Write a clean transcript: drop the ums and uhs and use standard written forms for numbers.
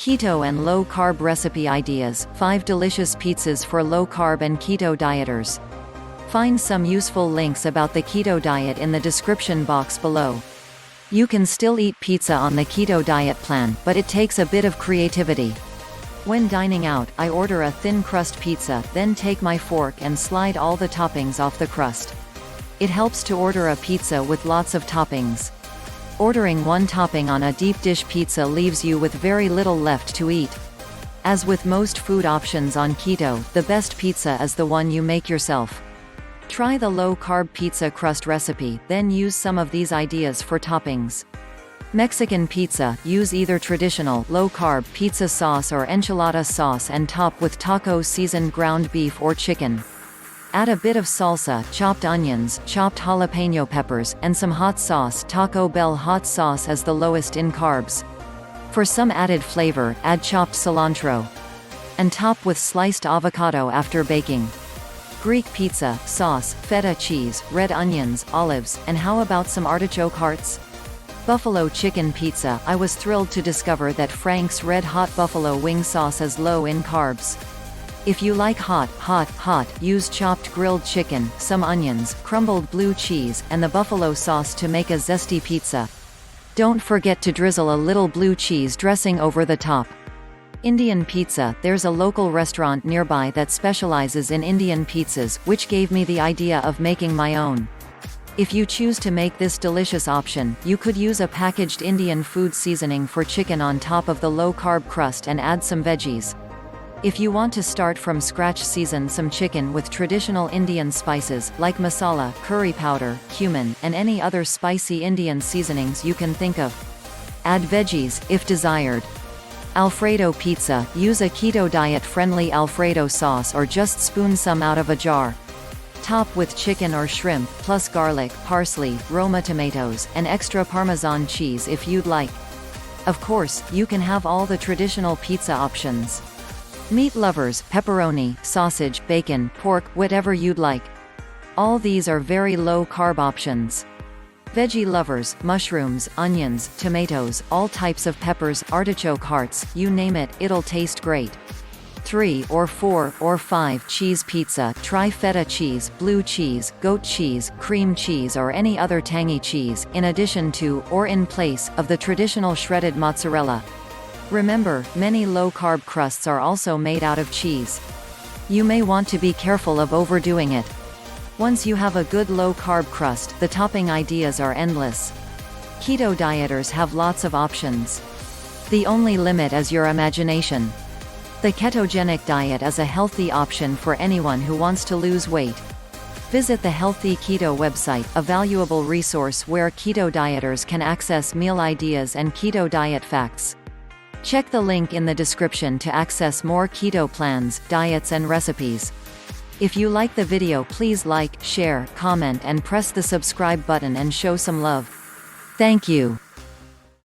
Keto and low-carb recipe ideas, 5 delicious pizzas for low-carb and keto dieters. Find some useful links about the keto diet in the description box below. You can still eat pizza on the keto diet plan, but it takes a bit of creativity. When dining out, I order a thin-crust pizza, then take my fork and slide all the toppings off the crust. It helps to order a pizza with lots of toppings. Ordering one topping on a deep dish pizza leaves you with very little left to eat. As with most food options on keto, the best pizza is the one you make yourself. Try the low-carb pizza crust recipe, then use some of these ideas for toppings. Mexican pizza, use either traditional, low-carb pizza sauce or enchilada sauce and top with taco seasoned ground beef or chicken. Add a bit of salsa, chopped onions, chopped jalapeno peppers, and some hot sauce. Taco Bell hot sauce is the lowest in carbs. For some added flavor, add chopped cilantro. And top with sliced avocado after baking. Greek pizza, sauce, feta cheese, red onions, olives, and how about some artichoke hearts? Buffalo chicken pizza, I was thrilled to discover that Frank's Red Hot Buffalo Wing Sauce is low in carbs. If you like hot, use chopped grilled chicken, some onions, crumbled blue cheese, and the buffalo sauce to make a zesty pizza. Don't forget to drizzle a little blue cheese dressing over the top. Indian pizza, there's a local restaurant nearby that specializes in Indian pizzas, which gave me the idea of making my own. If you choose to make this delicious option, you could use a packaged Indian food seasoning for chicken on top of the low-carb crust and add some veggies. If you want to start from scratch, season some chicken with traditional Indian spices, like masala, curry powder, cumin, and any other spicy Indian seasonings you can think of. Add veggies, if desired. Alfredo pizza, use a keto diet-friendly Alfredo sauce or just spoon some out of a jar. Top with chicken or shrimp, plus garlic, parsley, Roma tomatoes, and extra Parmesan cheese if you'd like. Of course, you can have all the traditional pizza options. Meat lovers, pepperoni, sausage, bacon, pork, whatever you'd like. All these are very low-carb options. Veggie lovers, mushrooms, onions, tomatoes, all types of peppers, artichoke hearts, you name it, it'll taste great. 3 or 4 or 5 cheese pizza, try feta cheese, blue cheese, goat cheese, cream cheese or any other tangy cheese, in addition to, or in place, of the traditional shredded mozzarella. Remember, many low-carb crusts are also made out of cheese. You may want to be careful of overdoing it. Once you have a good low-carb crust, the topping ideas are endless. Keto dieters have lots of options. The only limit is your imagination. The ketogenic diet is a healthy option for anyone who wants to lose weight. Visit the Healthy Keto website, a valuable resource where keto dieters can access meal ideas and keto diet facts. Check the link in the description to access more keto plans, diets and recipes. If you like the video, please like, share, comment and press the subscribe button and show some love. Thank you.